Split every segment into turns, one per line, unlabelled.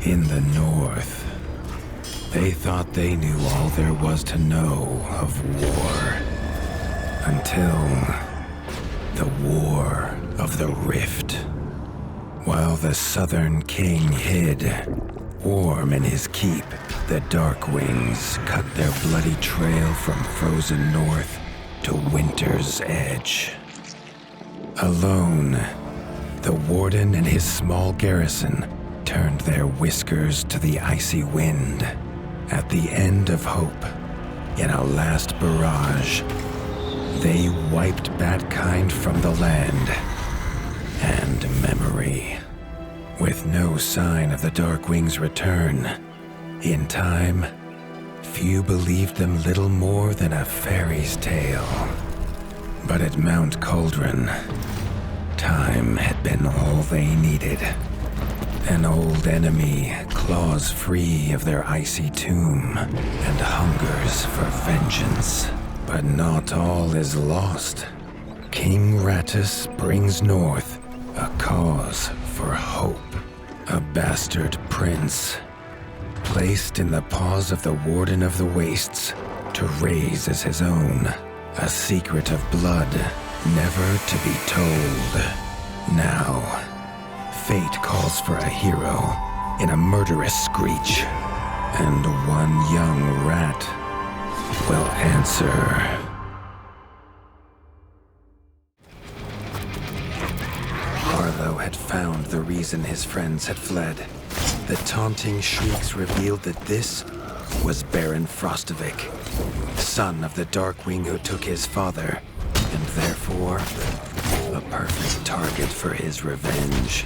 In the north, they thought they knew all there was to know of war. Until the War of the Rift. While the Southern King hid, warm in his keep, the Darkwings cut their bloody trail from frozen north to winter's edge. Alone, the Warden and his small garrison turned their whiskers to the icy wind. At the end of hope, in a last barrage, they wiped Badkind from the land and memory. With no sign of the Darkwings' return, in time, few believed them little more than a fairy's tale. But at Mount Cauldron, time had been all they needed. An old enemy claws free of their icy tomb and hungers for vengeance. But not all is lost. King Rattus brings north a cause for hope. A bastard prince, placed in the paws of the Warden of the Wastes to raise as his own. A secret of blood never to be told. Now, fate calls for a hero in a murderous screech, and one young rat will answer. Arlo had found the reason his friends had fled. The taunting shrieks revealed that this was Baron Frostavik, son of the Darkwing who took his father, and therefore a perfect target for his revenge.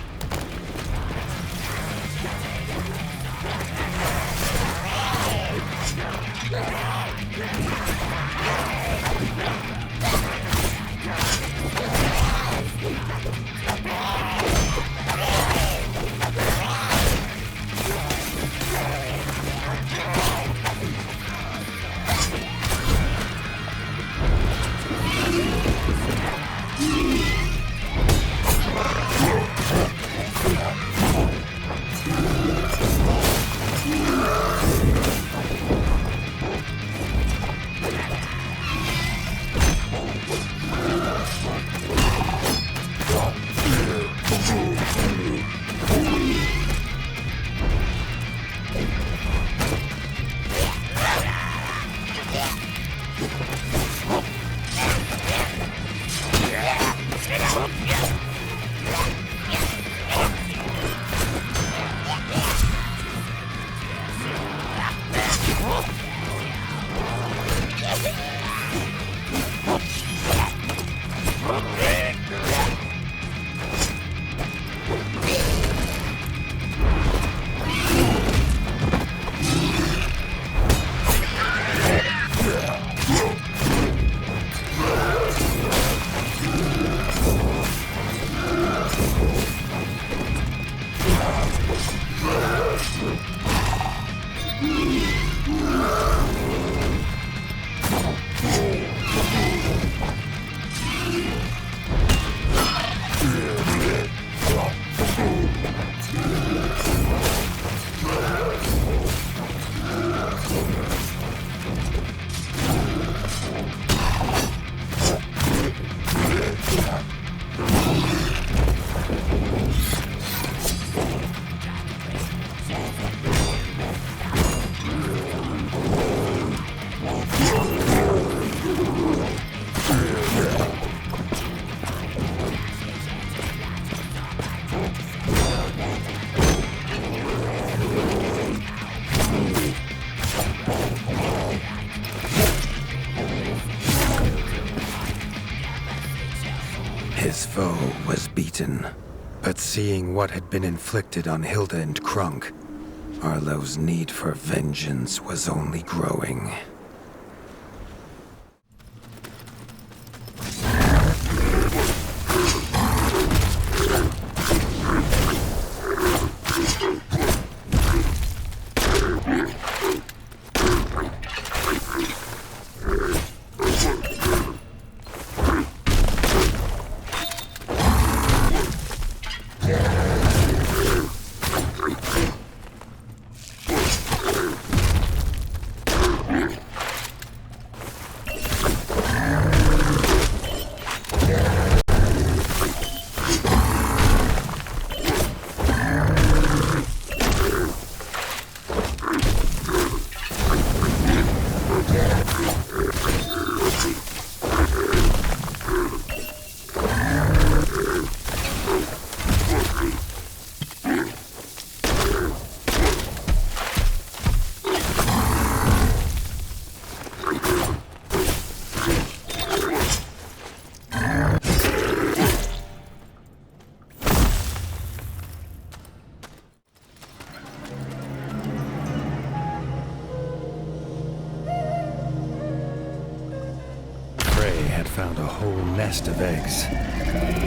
His foe was beaten, but seeing what had been inflicted on Hilda and Krunk, Arlo's need for vengeance was only growing. found a whole nest of eggs.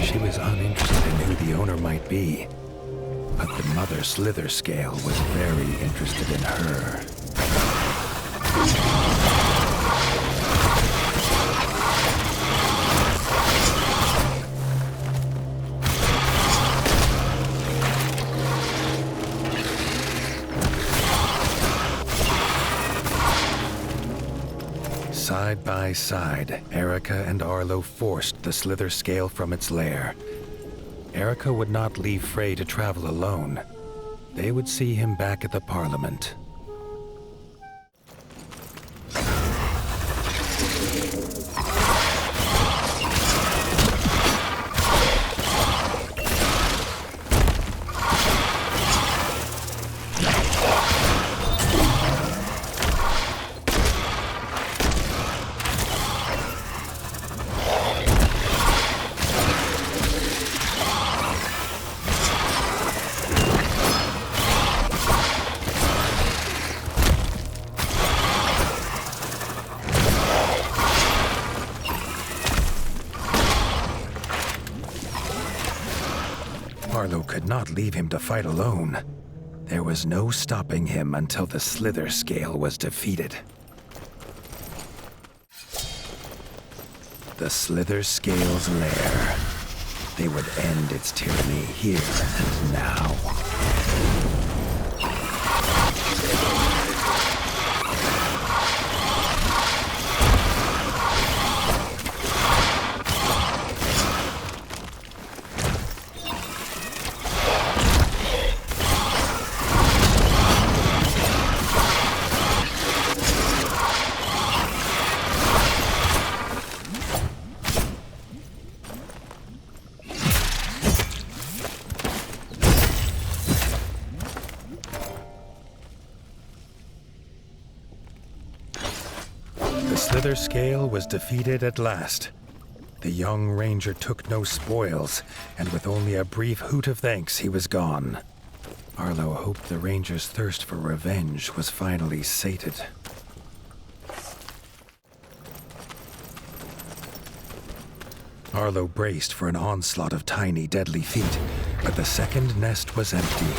She was uninterested in who the owner might be, but the mother Slither Scale was very interested in her. Side by side, Erica and Arlo forced the Slither Scale from its lair. Erica would not leave Frey to travel alone. They would see him back at the Parliament. Arlo could not leave him to fight alone. There was no stopping him until the Slither Scale was defeated. The Slither Scale's lair. They would end its tyranny here and now. The Slither Scale was defeated at last. The young ranger took no spoils, and with only a brief hoot of thanks, he was gone. Arlo hoped the ranger's thirst for revenge was finally sated. Arlo braced for an onslaught of tiny, deadly feet, but the second nest was empty.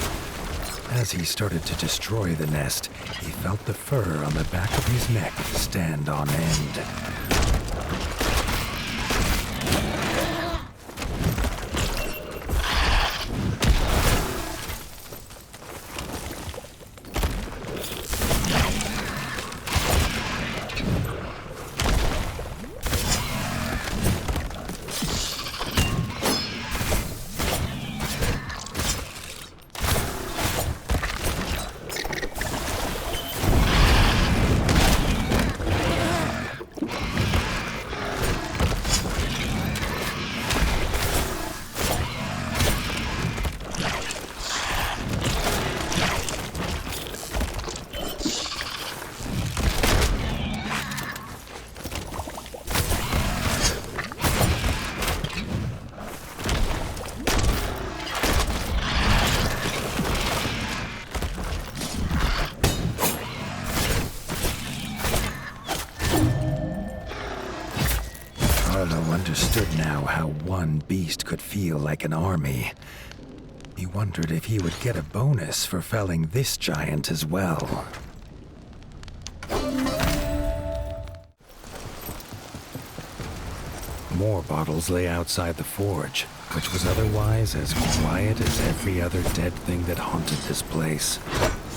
As he started to destroy the nest, he felt the fur on the back of his neck stand on end. Understood now how one beast could feel like an army. He wondered if he would get a bonus for felling this giant as well. More bottles lay outside the forge, which was otherwise as quiet as every other dead thing that haunted this place.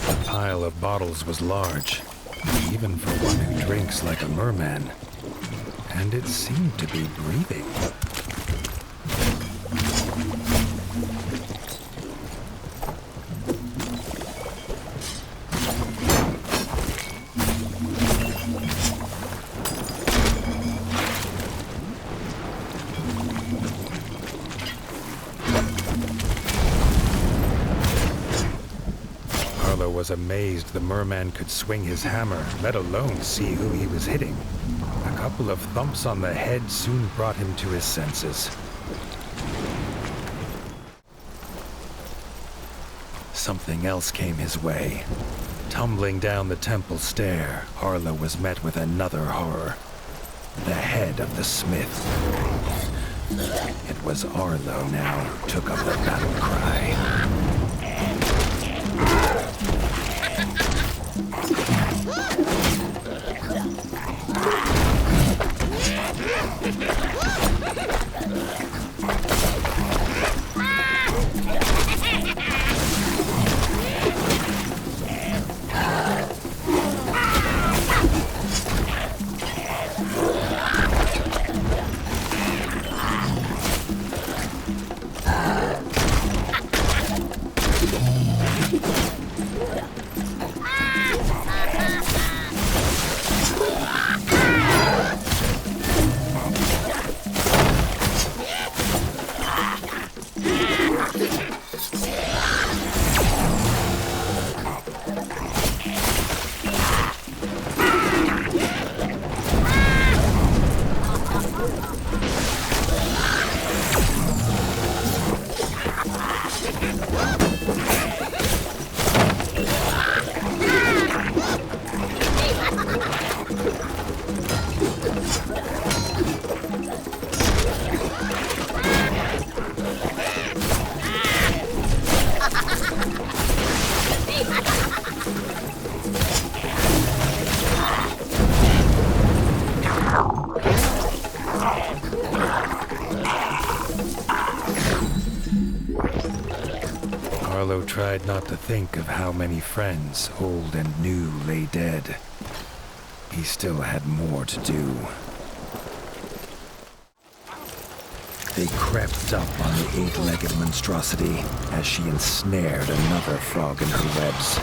The pile of bottles was large, even for one who drinks like a merman. And it seemed to be breathing. Arlo was amazed the merman could swing his hammer, let alone see who he was hitting. A couple of thumps on the head soon brought him to his senses. Something else came his way. Tumbling down the temple stair, Arlo was met with another horror. the head of the smith. It was Arlo now who took up the battle cry. Arlo tried not to think of how many friends, old and new, lay dead. He still had more to do. They crept up on the eight-legged monstrosity as she ensnared another frog in her webs.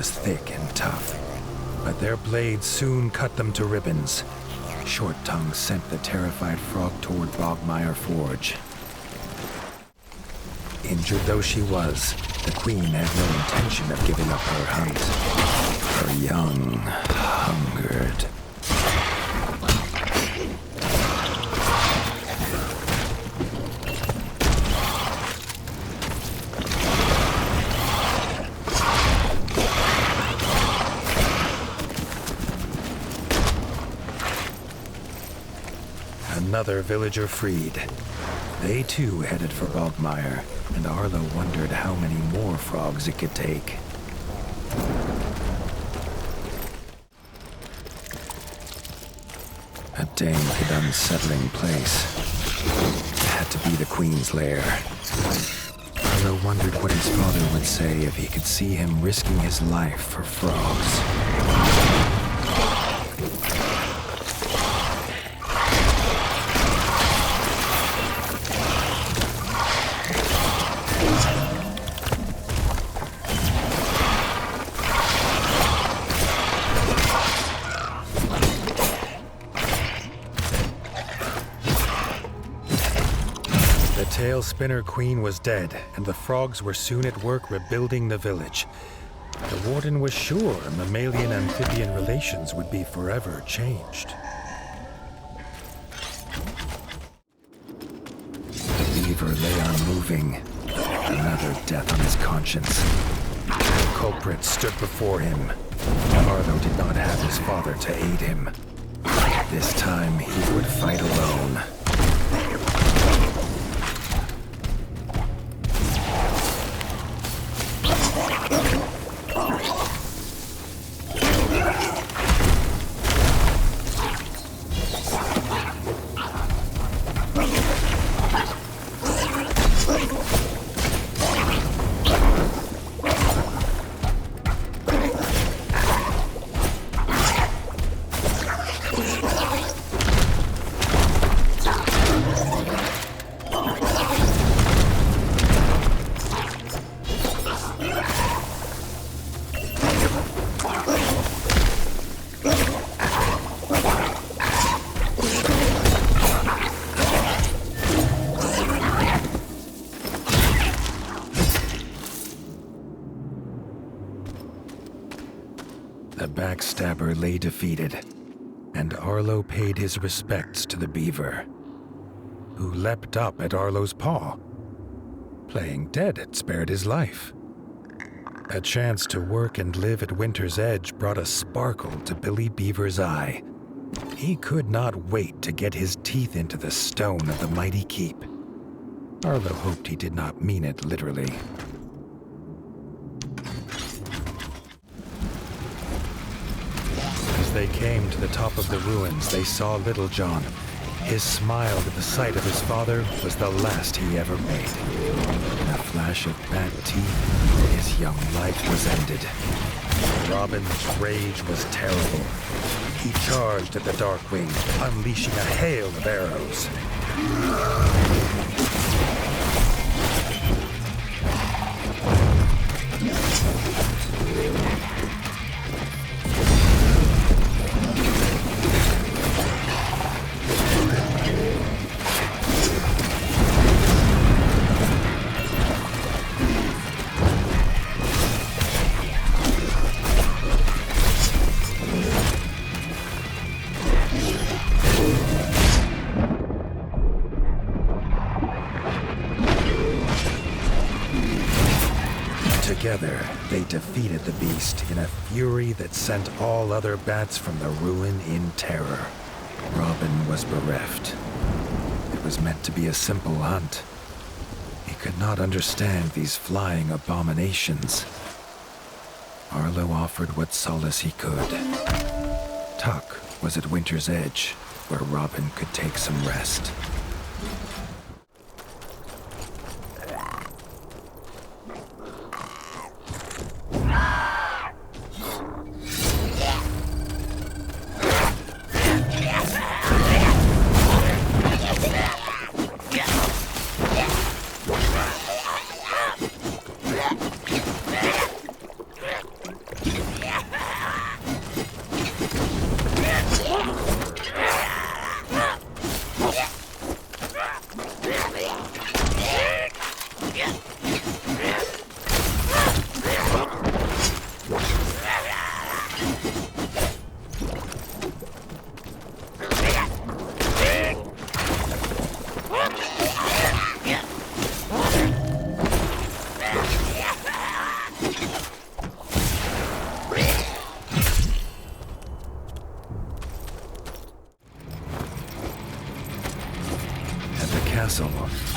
Thick and tough, but their blades soon cut them to ribbons. Short Tongue sent the terrified frog toward Bogmire Forge. Injured though she was, the queen had no intention of giving up her hunt. Her young hungered. Another villager freed. They too headed for Bogmire, and Arlo wondered how many more frogs it could take. A dank and unsettling place. It had to be the Queen's lair. Arlo wondered what his father would say if he could see him risking his life for frogs. Tailspinner Queen was dead, and the frogs were soon at work rebuilding the village. The warden was sure mammalian-amphibian relations would be forever changed. The beaver lay unmoving, another death on his conscience. The culprit stood before him. Arlo did not have his father to aid him. This time he would fight alone. Backstabber lay defeated, and Arlo paid his respects to the beaver, who leapt up at Arlo's paw. Playing dead had spared his life. A chance to work and live at Winter's Edge brought a sparkle to Billy Beaver's eye. He could not wait to get his teeth into the stone of the mighty keep. Arlo hoped he did not mean it literally. As they came to the top of the ruins, they saw Little John. His smile at the sight of his father was the last he ever made. In a flash of bad teeth, his young life was ended. Robin's rage was terrible. He charged at the Darkwing, unleashing a hail of arrows. Together, they defeated the beast in a fury that sent all other bats from the ruin in terror. Robin was bereft. It was meant to be a simple hunt. He could not understand these flying abominations. Arlo offered what solace he could. Tuck was at Winter's Edge, where Robin could take some rest.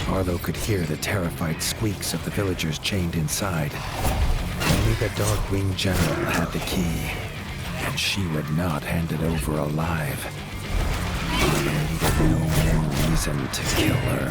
Arlo could hear the terrified squeaks of the villagers chained inside. Only the Darkwing General had the key, and she would not hand it over alive. Arlo needed no more reason to kill her.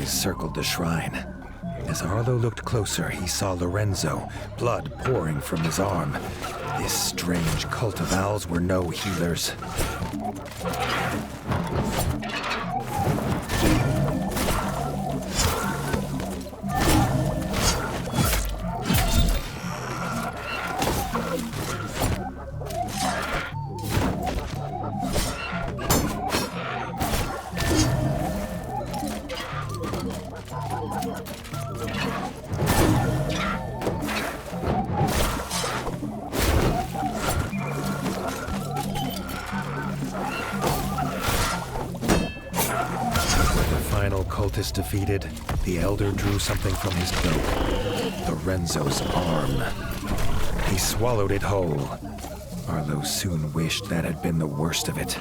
Circled the shrine. As Arlo looked closer, he saw Lorenzo, blood pouring from his arm. This strange cult of owls were no healers. Countess defeated, the Elder drew something from his cloak. Lorenzo's arm. He swallowed it whole. Arlo soon wished that had been the worst of it.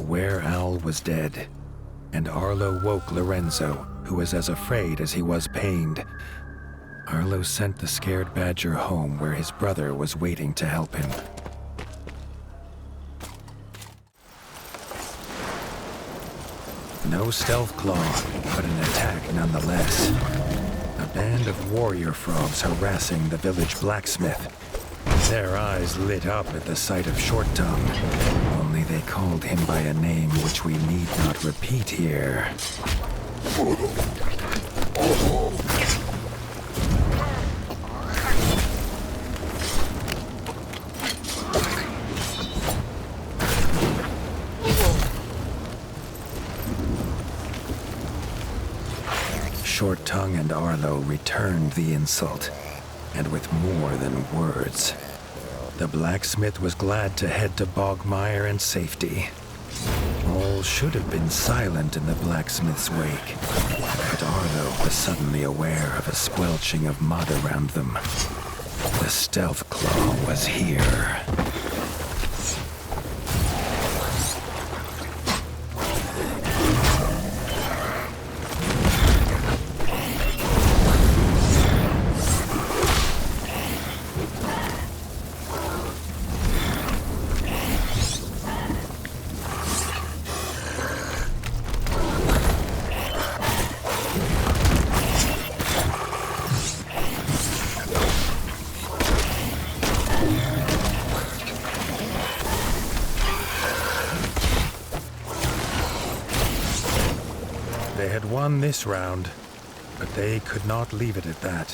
WereOwl was dead, and Arlo woke Lorenzo, who was as afraid as he was pained. Arlo sent the scared badger home where his brother was waiting to help him. No stealth claw, but an attack nonetheless. A band of warrior frogs harassing the village blacksmith. Their eyes lit up at the sight of Short Tongue. Only they called him by a name which we need not repeat here. Short Tongue and Arlo returned the insult, and with more than words. The blacksmith was glad to head to Bogmire in safety. All should have been silent in the blacksmith's wake, but Arlo was suddenly aware of a squelching of mud around them. The stealth claw was here. They had won this round, but they could not leave it at that.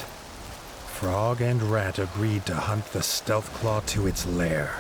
Frog and Rat agreed to hunt the stealth claw to its lair.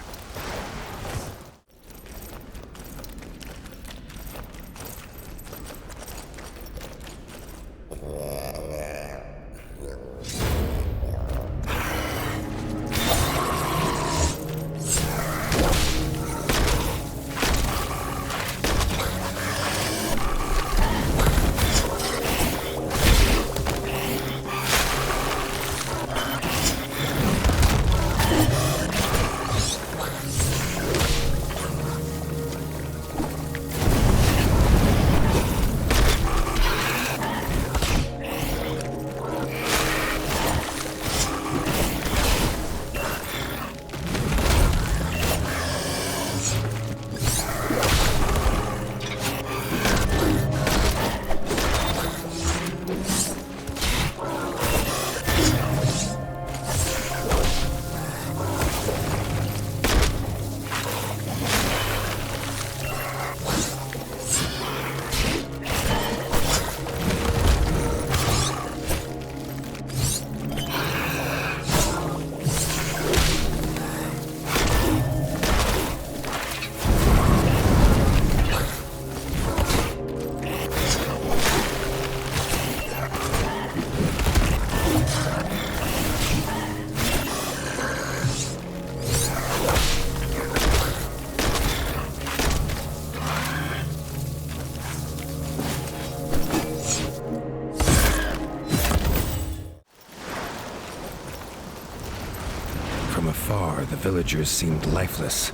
villagers seemed lifeless,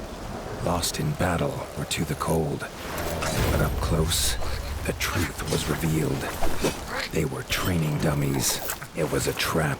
lost in battle or to the cold. But up close, the truth was revealed. They were training dummies. It was a trap.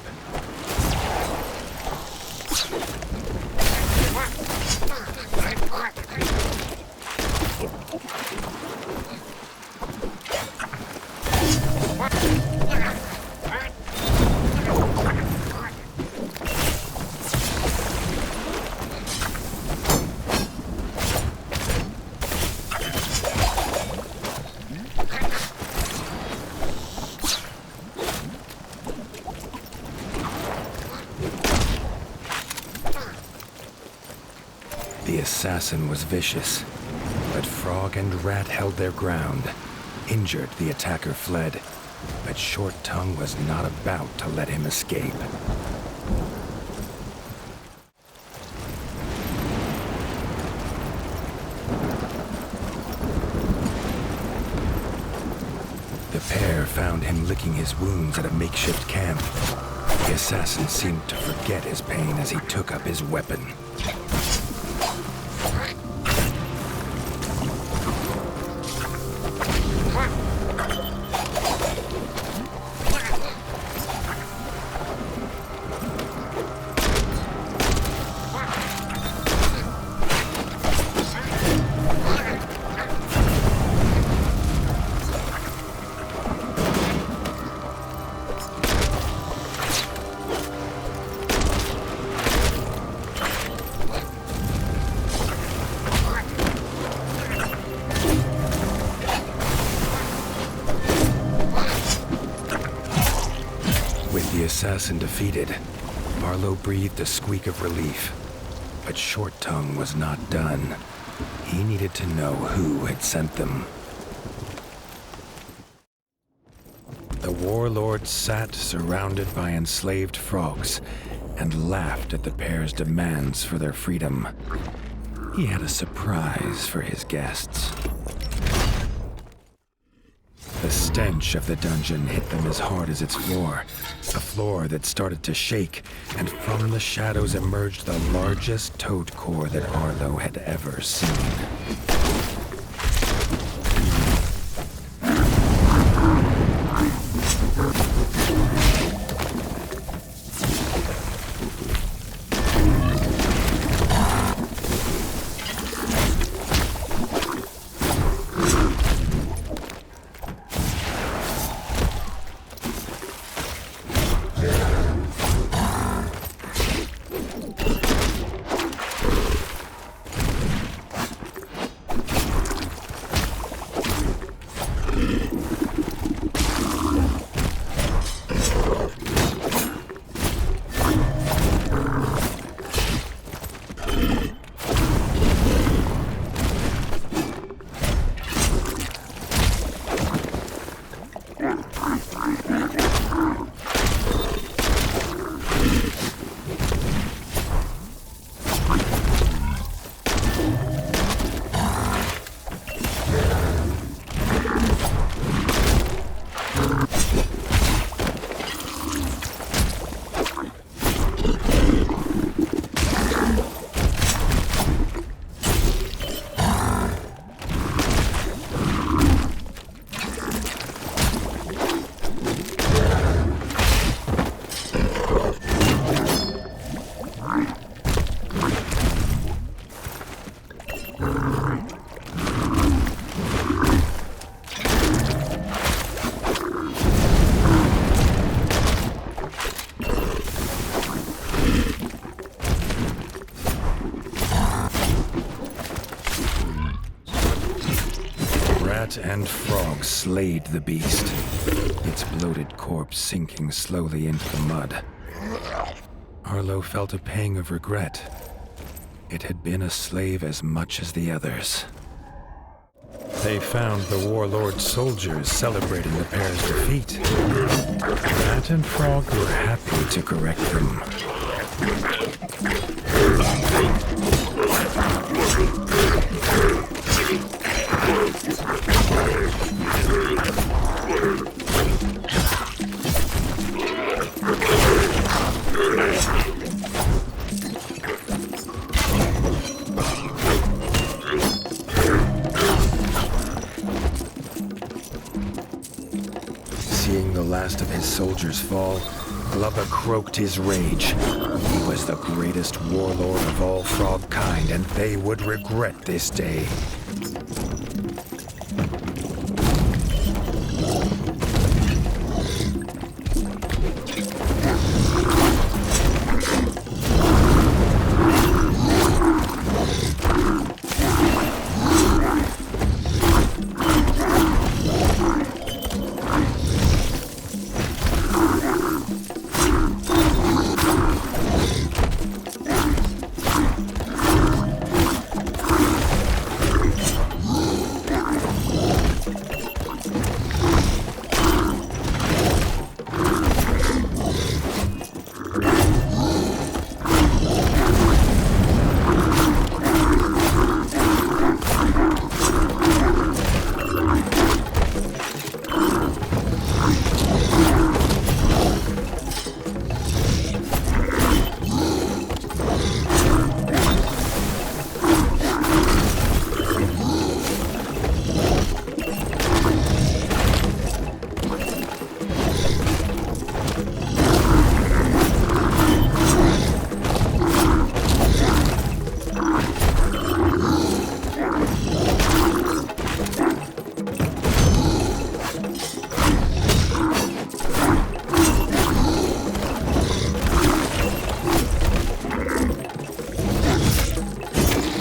The assassin was vicious, but Frog and Rat held their ground. Injured, the attacker fled, but Short Tongue was not about to let him escape. The pair found him licking his wounds at a makeshift camp. The assassin seemed to forget his pain as he took up his weapon. The assassin defeated, Arlo breathed a squeak of relief. But Short Tongue was not done. He needed to know who had sent them. The warlord sat surrounded by enslaved frogs and laughed at the pair's demands for their freedom. He had a surprise for his guests. The stench of the dungeon hit them as hard as its floor, a floor that started to shake, and from the shadows emerged the largest toadcor that Arlo had ever seen. And Frog slayed the beast, its bloated corpse sinking slowly into the mud. Arlo felt a pang of regret. It had been a slave as much as the others. They found the warlord's soldiers celebrating the pair's defeat. Rat and Frog were happy to correct them. last of his soldiers fall, Glubba croaked his rage. He was the greatest warlord of all frog kind, and they would regret this day.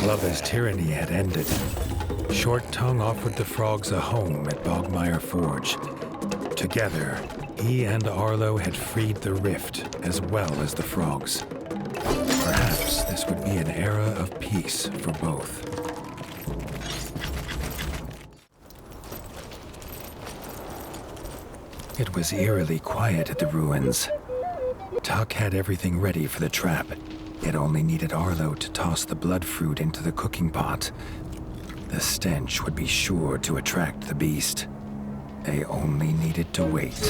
Glubba's tyranny had ended. Short Tongue offered the frogs a home at Bogmire Forge. Together, he and Arlo had freed the rift as well as the frogs. Perhaps this would be an era of peace for both. It was eerily quiet at the ruins. Tuck had everything ready for the trap. It only needed Arlo to toss the blood fruit into the cooking pot. The stench would be sure to attract the beast. They only needed to wait.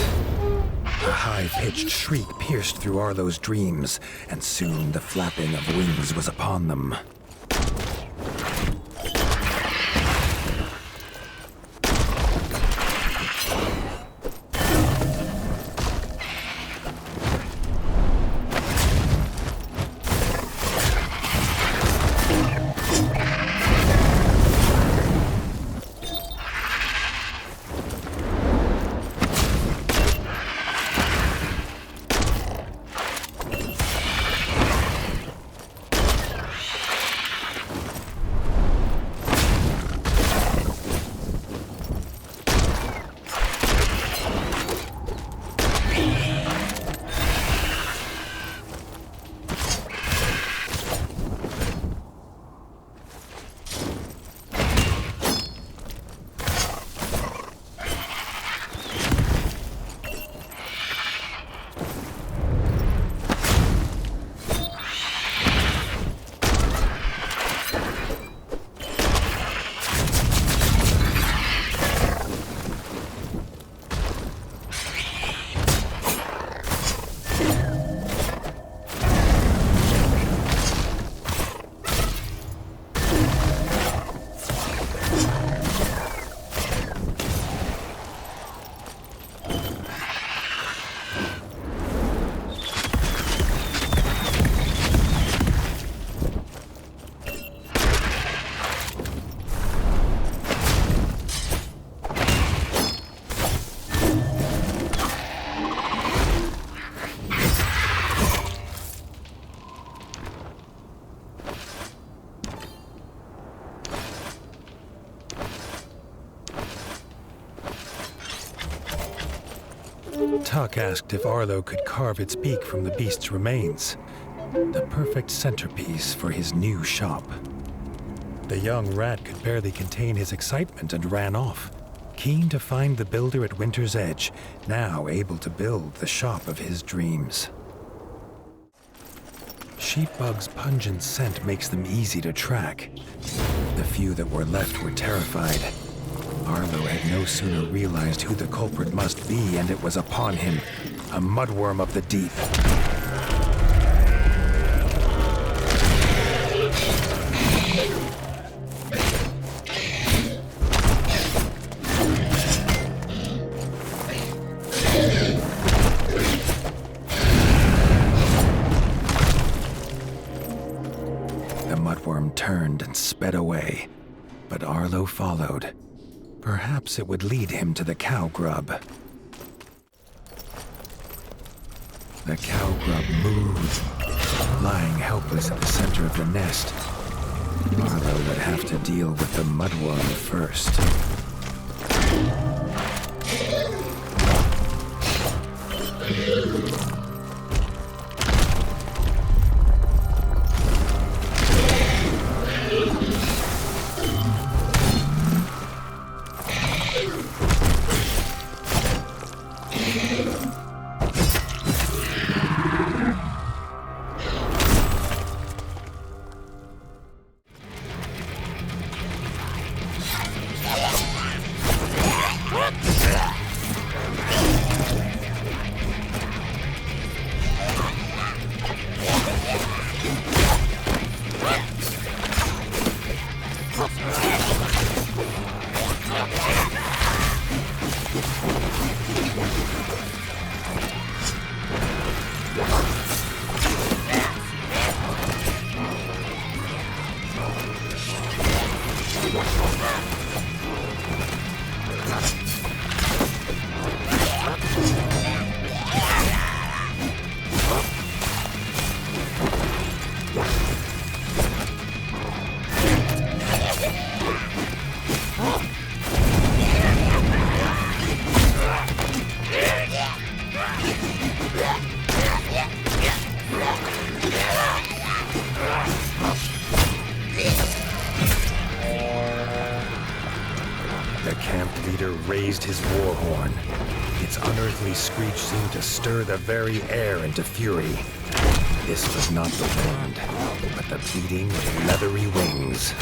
A high-pitched shriek pierced through Arlo's dreams, and soon the flapping of wings was upon them. Tuck asked if Arlo could carve its beak from the beast's remains, the perfect centerpiece for his new shop. The young rat could barely contain his excitement and ran off, keen to find the builder at Winter's Edge, now able to build the shop of his dreams. Sheepbug's pungent scent makes them easy to track. The few that were left were terrified. Arlo had no sooner realized who the culprit must be, and it was upon him, a mudworm of the deep. turned and sped away, but Arlo followed. Perhaps it would lead him to the cow grub. The cow grub moved, lying helpless at the center of the nest. Arlo would have to deal with the mudworm first. Raised his war horn. Its unearthly screech seemed to stir the very air into fury. This was not the wind, but the beating of leathery wings.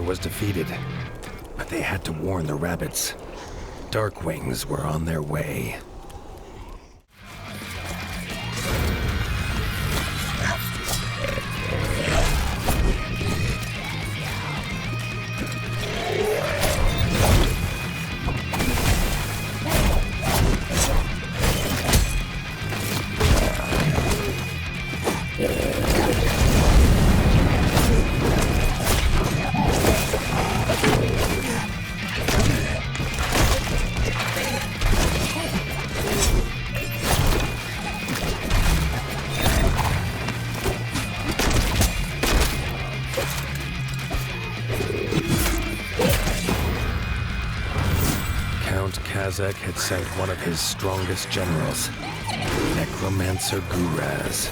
Was defeated, but they had to warn the rabbits. Darkwings were on their way. Had sent one of his strongest generals, Necromancer Gouraz.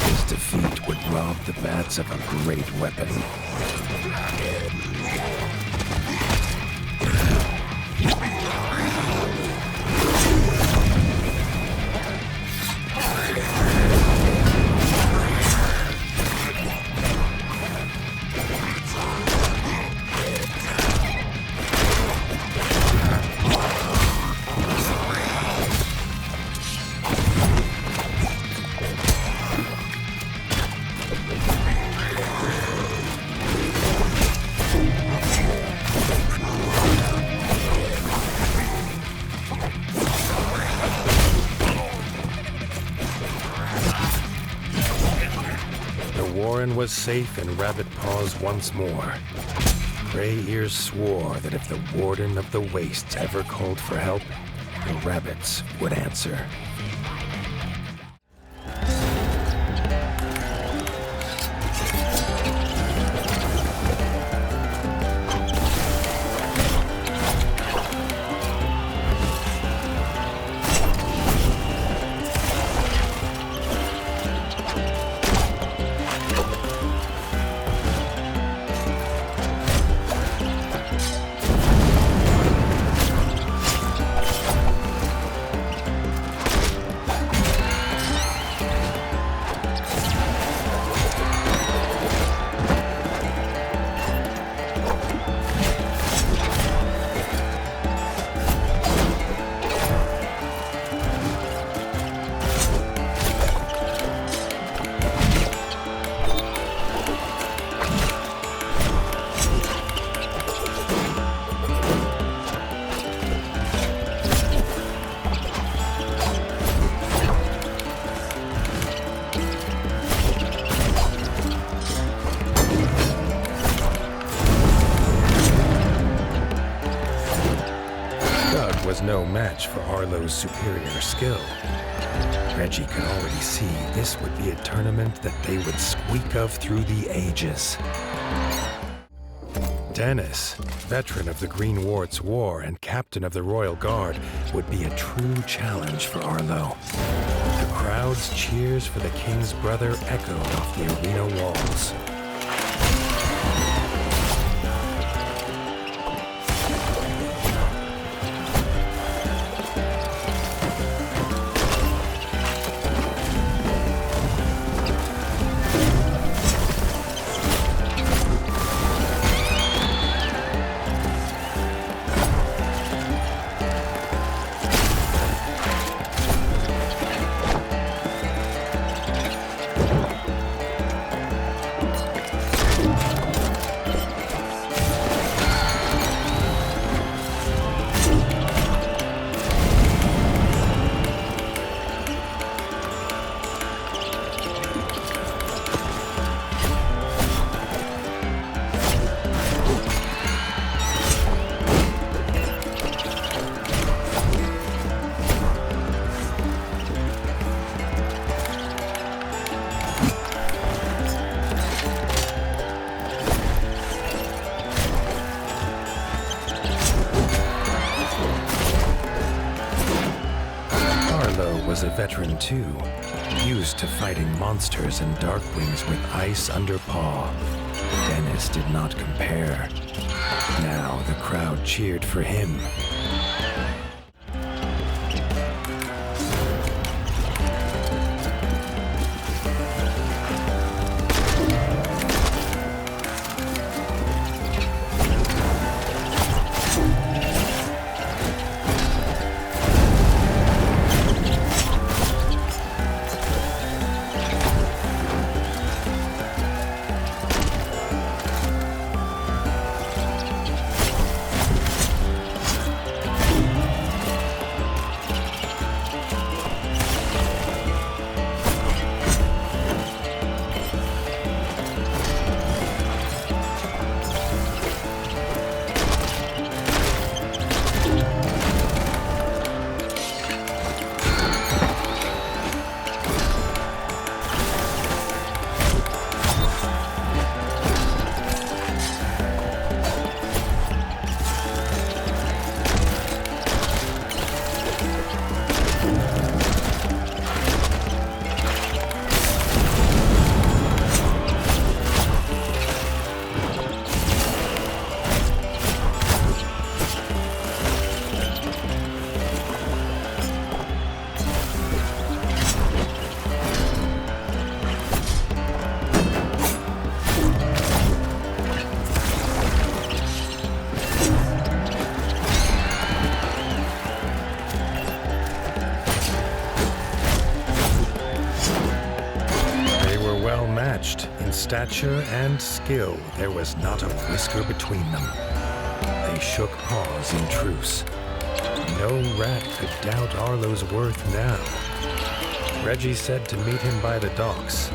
His defeat would rob the bats of a great weapon. Was safe in rabbit paws once more. Gray Ears swore that if the Warden of the Wastes ever called for help, the rabbits would answer. was no match for Arlo's superior skill. Reggie could already see this would be a tournament that they would squeak of through the ages. Denis, veteran of the Green Wart's War and captain of the Royal Guard, would be a true challenge for Arlo. The crowd's cheers for the king's brother echoed off the arena walls. Was a veteran too, used to fighting monsters and darkwings with ice under paw. Denis did not compare. Now the crowd cheered for him. Stature and skill, there was not a whisker between them. They shook paws in truce. No rat could doubt Arlo's worth now. Reggie said to meet him by the docks.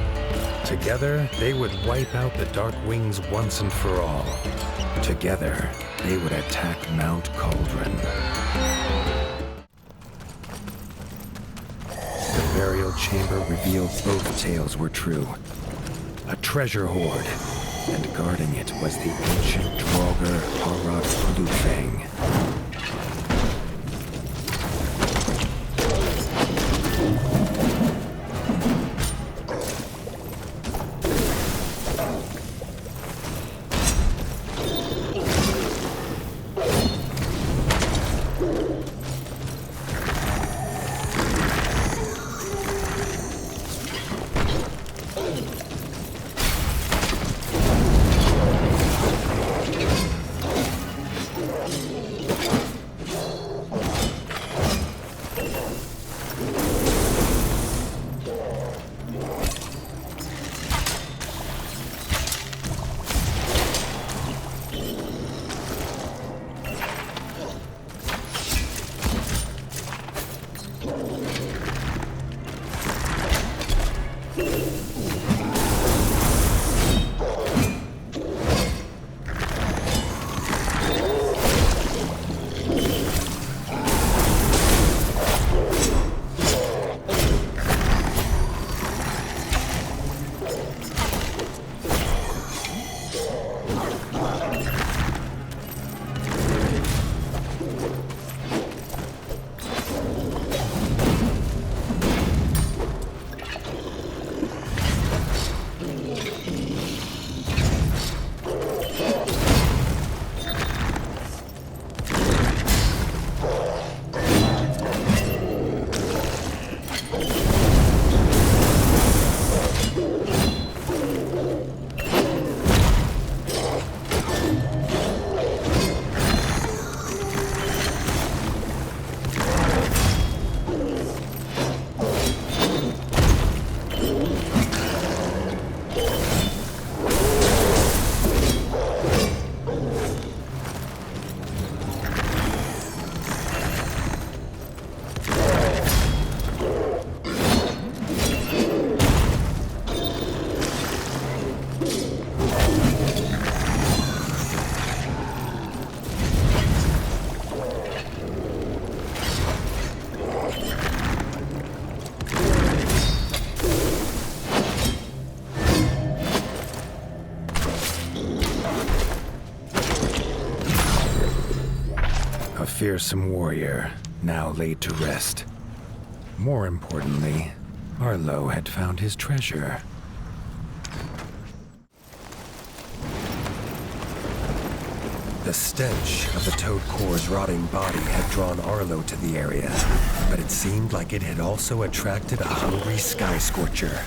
Together, they would wipe out the Dark Wings once and for all. Together, they would attack Mount Cauldron. The burial chamber revealed both tales were true. A treasure hoard, and guarding it was the ancient Draugr Harat Bluefang. fearsome warrior, now laid to rest. More importantly, Arlo had found his treasure. The stench of the Toadcor's rotting body had drawn Arlo to the area, but it seemed like it had also attracted a hungry Sky Scorcher.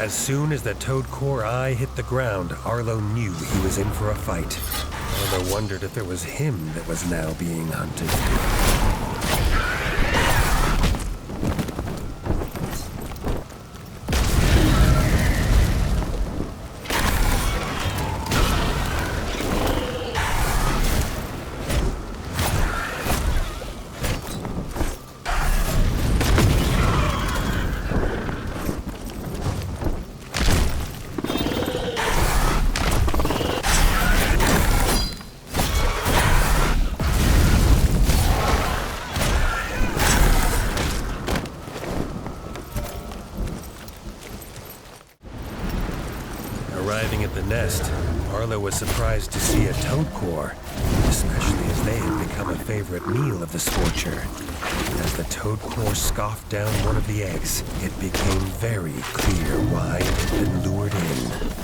As soon as the Toadcor eye hit the ground, Arlo knew he was in for a fight. Arlo wondered if it was him that was now being hunted. Arriving at the nest, Arlo was surprised to see a Toadcor, especially as they had become a favorite meal of the Scorcher. As the Toadcor scoffed down one of the eggs, it became very clear why it had been lured in.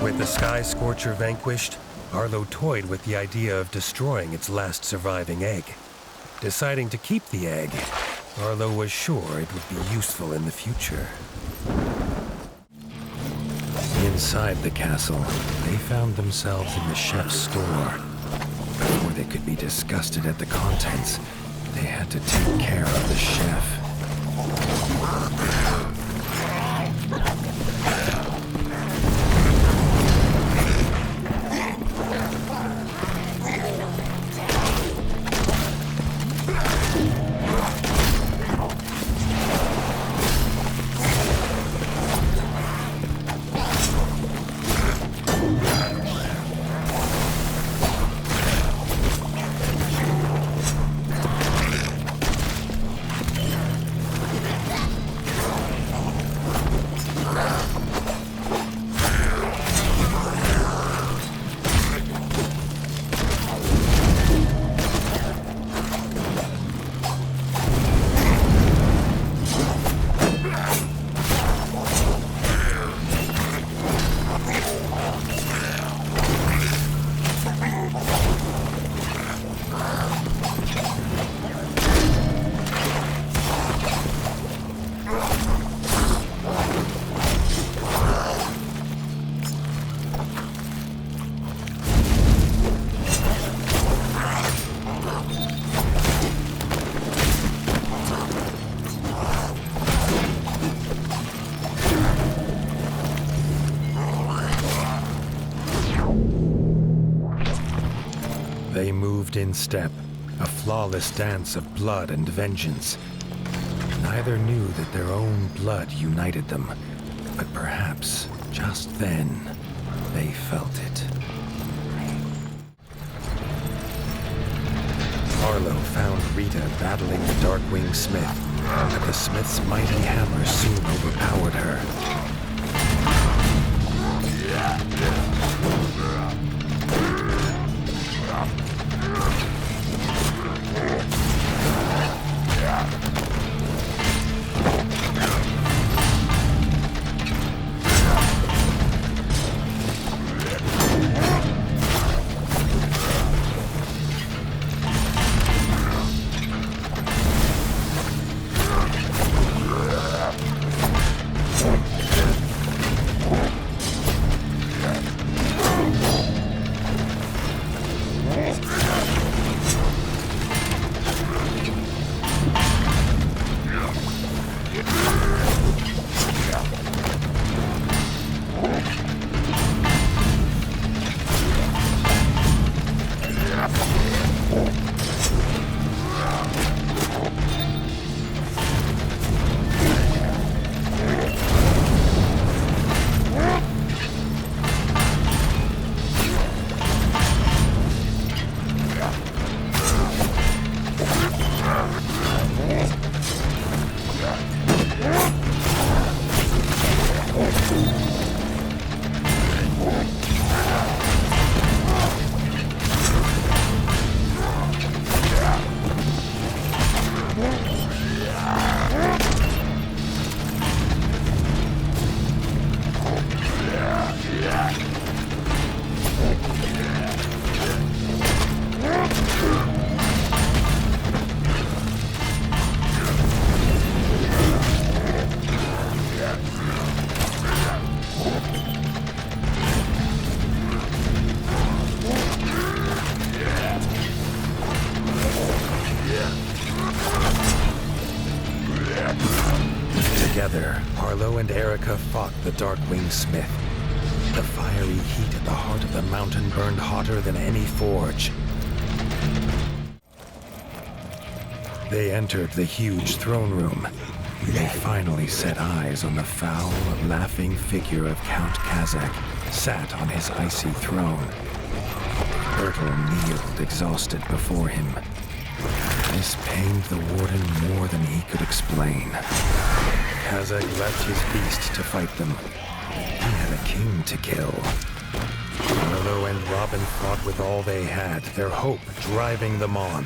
With the Sky Scorcher vanquished, Arlo toyed with the idea of destroying its last surviving egg. Deciding to keep the egg, Arlo was sure it would be useful in the future. Inside the castle, they found themselves in the chef's store. Before they could be disgusted at the contents, they had to take care of the chef. moved in step, a flawless dance of blood and vengeance. Neither knew that their own blood united them, but perhaps, just then, they felt it. Arlo found Rita battling the Darkwing Smith, but the Smith's mighty hammer soon overpowered her. Together, Arlo and Erica fought the Darkwing Smith. The fiery heat at the heart of the mountain burned hotter than any forge. They entered the huge throne room. They finally set eyes on the foul, laughing figure of Count Kazak, sat on his icy throne. Bertel kneeled exhausted before him. This pained the warden more than he could explain. Kazak left his beast to fight them. He had a king to kill. Arlo and Robin fought with all they had, their hope driving them on.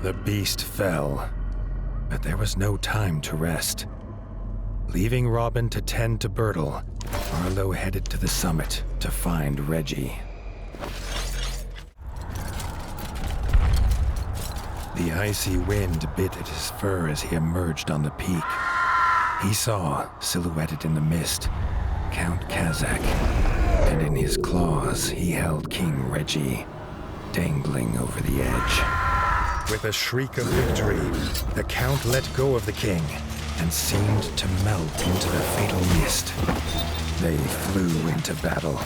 The beast fell, but there was no time to rest. Leaving Robin to tend to Bertle, Arlo headed to the summit to find Reggie. The icy wind bit at his fur as he emerged on the peak. He saw, silhouetted in the mist, Count Kazak, and in his claws he held King Reggie, dangling over the edge. With a shriek of victory, the Count let go of the king and seemed to melt into the fatal mist. They flew into battle.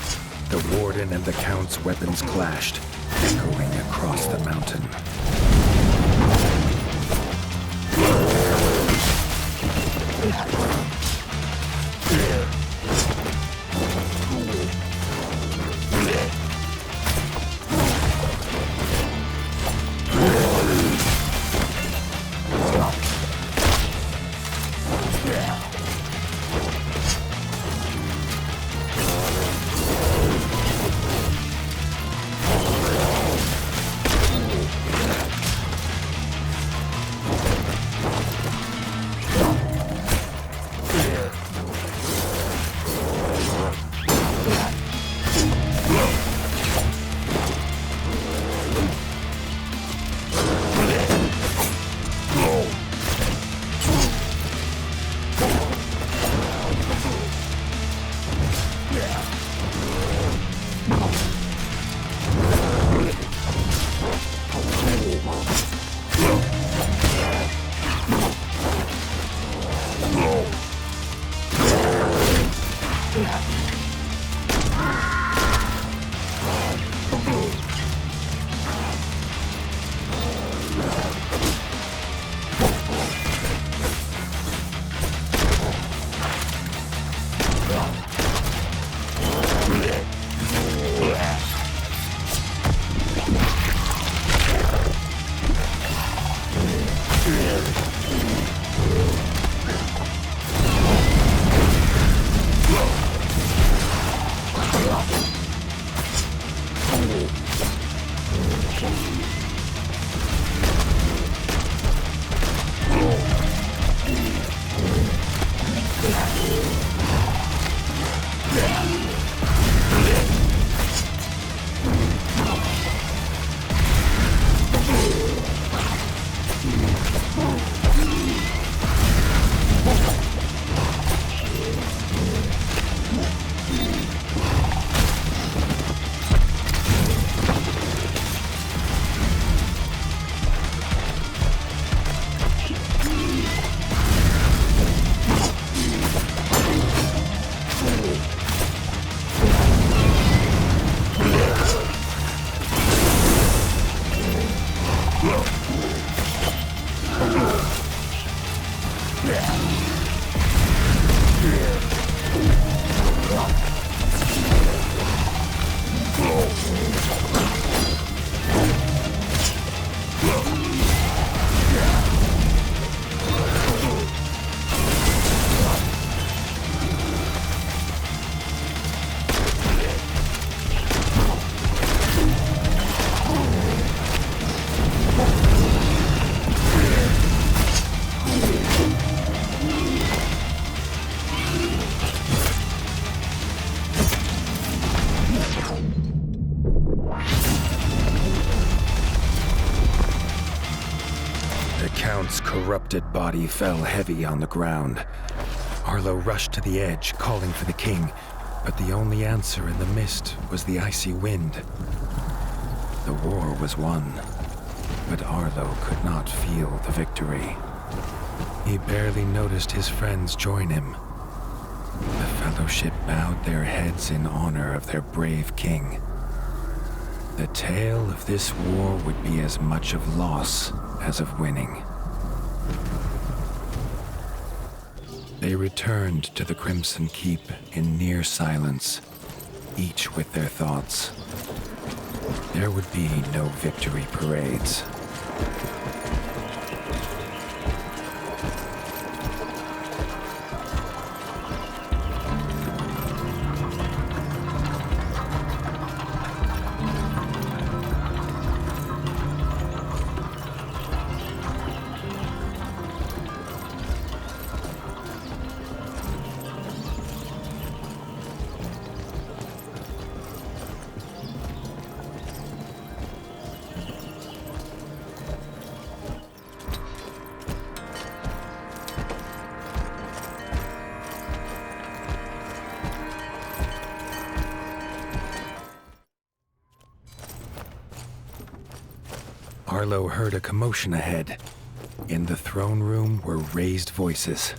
The Warden and the Count's weapons clashed, echoing across the mountain. Corrupted body fell heavy on the ground. Arlo rushed to the edge, calling for the king, but the only answer in the mist was the icy wind. The war was won, but Arlo could not feel the victory. He barely noticed his friends join him. The Fellowship bowed their heads in honor of their brave king. The tale of this war would be as much of loss as of winning. They returned to the Crimson Keep in near silence, each with their thoughts. There would be no victory parades. Arlo heard a commotion ahead. In the throne room were raised voices.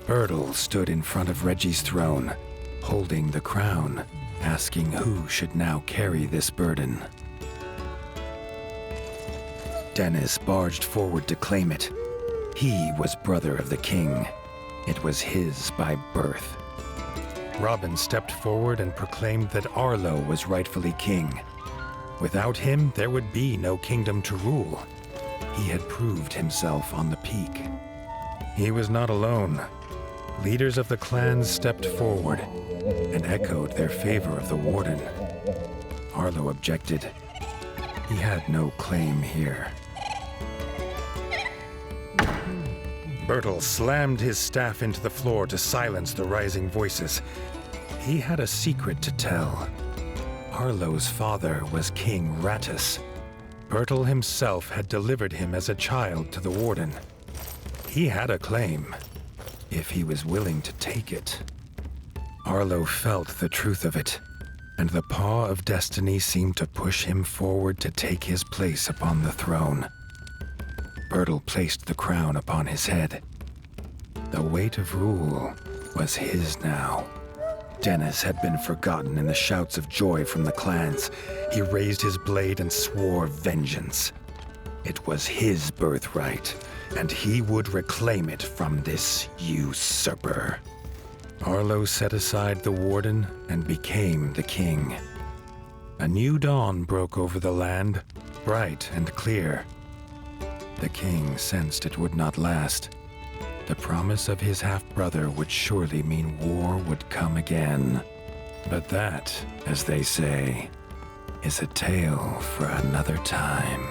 Bertle stood in front of Reggie's throne, holding the crown, asking who should now carry this burden. Denis barged forward to claim it. He was brother of the king. It was his by birth. Robin stepped forward and proclaimed that Arlo was rightfully king. Without him, there would be no kingdom to rule. He had proved himself on the peak. He was not alone. Leaders of the clans stepped forward and echoed their favor of the warden. Arlo objected. He had no claim here. Bertle slammed his staff into the floor to silence the rising voices. He had a secret to tell. Arlo's father was King Rattus. Bertle himself had delivered him as a child to the warden. He had a claim, if he was willing to take it. Arlo felt the truth of it, and the paw of destiny seemed to push him forward to take his place upon the throne. Bertle placed the crown upon his head. The weight of rule was his now. Denis had been forgotten in the shouts of joy from the clans. He raised his blade and swore vengeance. It was his birthright, and he would reclaim it from this usurper. Arlo set aside the warden and became the king. A new dawn broke over the land, bright and clear. The king sensed it would not last. The promise of his half-brother would surely mean war would come again. But that, as they say, is a tale for another time.